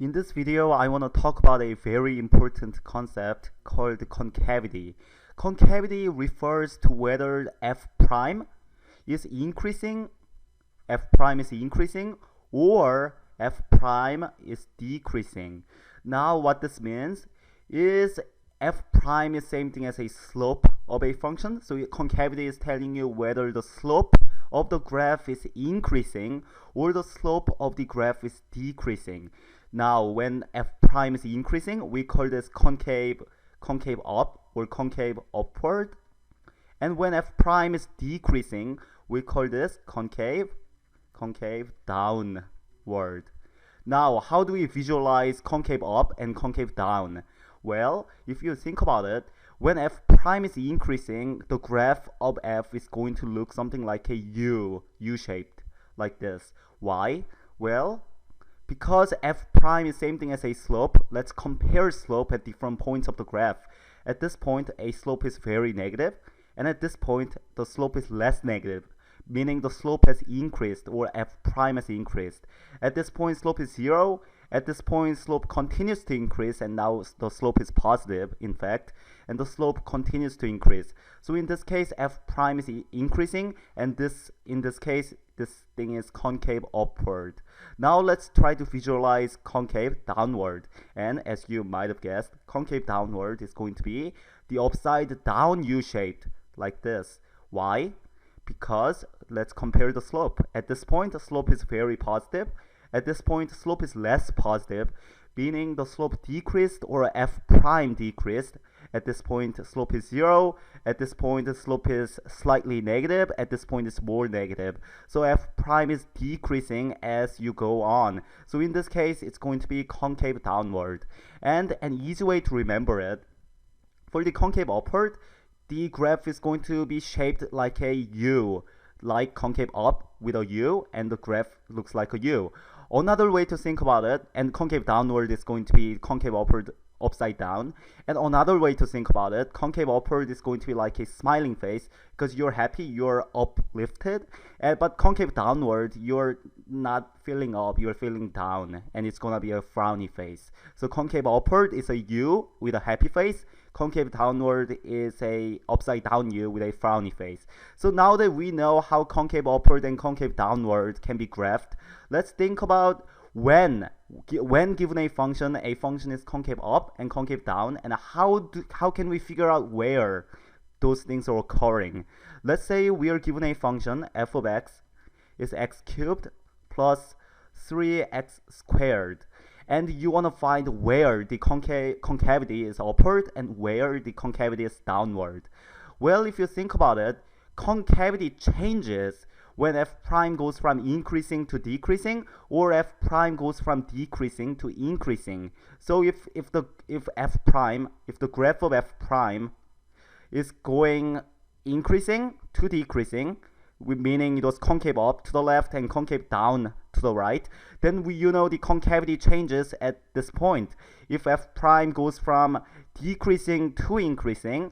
In this video, I want to talk about a very important concept called concavity. Concavity refers to whether f prime is increasing, or f prime is decreasing. Now, what this means is f prime is same thing as a slope of a function. So concavity is telling you whether the slope of the graph is increasing or the slope of the graph is decreasing. Now, when f prime is increasing, we call this concave up or concave upward. And when f prime is decreasing, we call this concave downward. Now, how do we visualize concave up and concave down? Well, if you think about it, when f prime is increasing, the graph of f is going to look something like a U-shaped, like this. Why? Well, because f prime is same thing as a slope, let's compare slope at different points of the graph. At this point, a slope is very negative, and at this point, the slope is less negative, meaning the slope has increased or f prime has increased. At this point, slope is 0. At this point, slope continues to increase, and now the slope is positive, in fact, and the slope continues to increase. So in this case, f prime is increasing, and in this case, this thing is concave upward. Now let's try to visualize concave downward. And as you might have guessed, concave downward is going to be the upside down U-shaped, like this. Why? Because let's compare the slope. At this point, the slope is very positive. At this point, slope is less positive, meaning the slope decreased or f prime decreased. At this point, slope is 0. At this point, the slope is slightly negative. At this point, it's more negative. So f prime is decreasing as you go on. So in this case, it's going to be concave downward. And an easy way to remember it, for the concave upward, the graph is going to be shaped like a U, like concave up with a U, and the graph looks like a U. Another way to think about it, and concave downward is going to be concave upward upside down. And another way to think about it, concave upward is going to be like a smiling face because you're happy, you're uplifted. But concave downward, you're not feeling up, you're feeling down, and it's gonna be a frowny face. So concave upward is a U with a happy face. Concave downward is a upside down U with a frowny face. So now that we know how concave upward and concave downward can be graphed, let's think about when given a function is concave up and concave down, and how can we figure out where those things are occurring. Let's say we are given a function f of x is x cubed plus 3x squared, and you want to find where the concavity is upward and where the concavity is downward. Well, if you think about it, concavity changes when f prime goes from increasing to decreasing, or f prime goes from decreasing to increasing. So if the graph of f prime is going increasing to decreasing, meaning it was concave up to the left and concave down to the right, then the concavity changes at this point. If f prime goes from decreasing to increasing,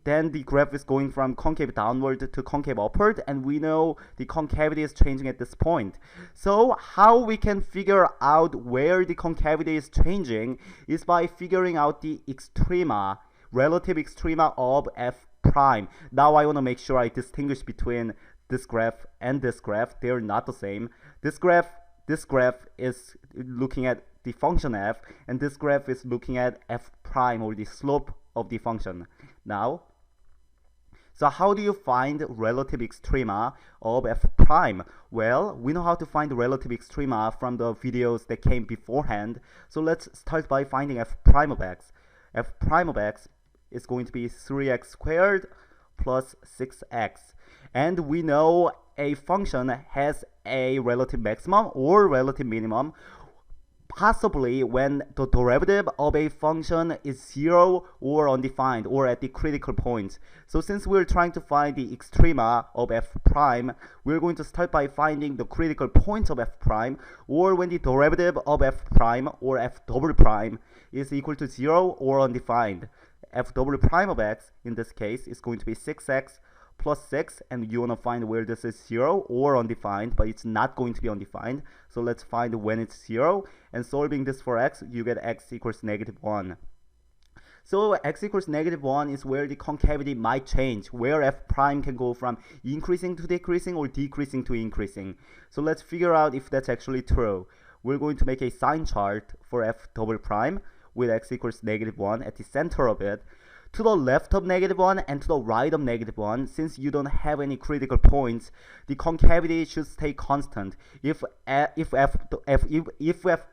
then the graph is going from concave downward to concave upward, and we know the concavity is changing at this point. So how we can figure out where the concavity is changing is by figuring out the extrema, relative extrema of f prime. Now I want to make sure I distinguish between this graph and this graph. They're not the same. This graph is looking at the function f, and this graph is looking at f prime, or the slope of the function. Now, so how do you find relative extrema of f prime? Well, we know how to find the relative extrema from the videos that came beforehand. So let's start by finding f prime of x. F prime of x is going to be 3x squared plus 6x. And we know a function has a relative maximum or relative minimum possibly when the derivative of a function is 0 or undefined, or at the critical point. So since we're trying to find the extrema of f prime, we're going to start by finding the critical points of f prime, or when the derivative of f prime or f double prime is equal to 0 or undefined. F double prime of x in this case is going to be 6x plus 6, and you want to find where this is 0 or undefined, but it's not going to be undefined. So let's find when it's 0, and solving this for x, you get x equals -1. So x equals -1 is where the concavity might change, where f prime can go from increasing to decreasing or decreasing to increasing. So let's figure out if that's actually true. We're going to make a sign chart for f double prime with x equals -1 at the center of it. To the left of -1 and to the right of -1, since you don't have any critical points, the concavity should stay constant. If f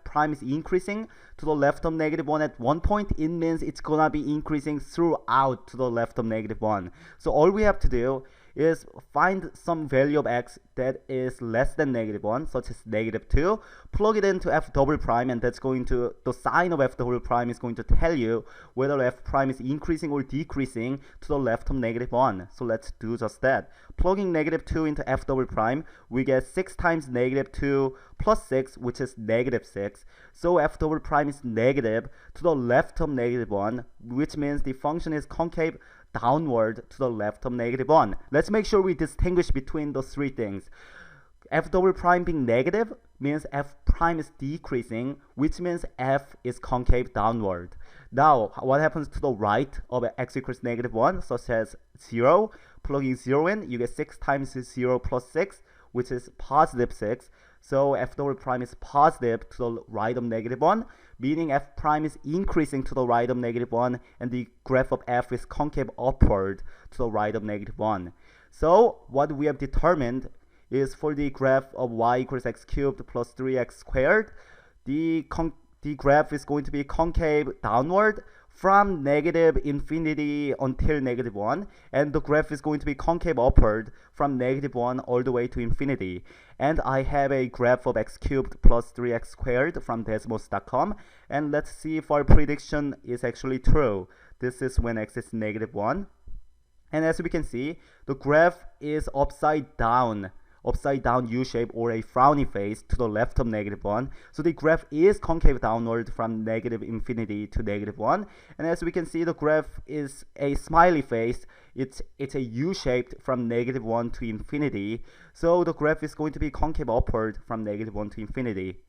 prime is increasing to the left of -1 at one point, it means it's gonna be increasing throughout to the left of -1. So all we have to do is find some value of x that is less than -1, such as -2, plug it into f double prime, and that's going to, the sign of f double prime is going to tell you whether f prime is increasing or decreasing to the left of -1. So let's do just that. Plugging -2 into f double prime, we get 6 times -2 plus 6, which is -6. So f double prime is negative to the left of -1, which means the function is concave downward to the left of -1. Let's make sure we distinguish between those three things. F double prime being negative means f prime is decreasing, which means f is concave downward. Now, what happens to the right of x equals -1, such as 0? Plugging 0 in, you get 6 times 0 plus 6, which is positive 6. So f double prime is positive to the right of -1, meaning f prime is increasing to the right of -1, and the graph of f is concave upward to the right of -1. So what we have determined is for the graph of y equals x cubed plus 3x squared, the graph is going to be concave downward from -infinity until -1, and the graph is going to be concave upward from -1 all the way to infinity. And I have a graph of x cubed plus 3x squared from Desmos.com, and let's see if our prediction is actually true. This is when x is -1, and as we can see, the graph is upside down U-shape or a frowny face to the left of -1. So the graph is concave downward from -infinity to -1. And as we can see, the graph is a smiley face. It's a U-shaped from -1 to infinity. So the graph is going to be concave upward from -1 to infinity.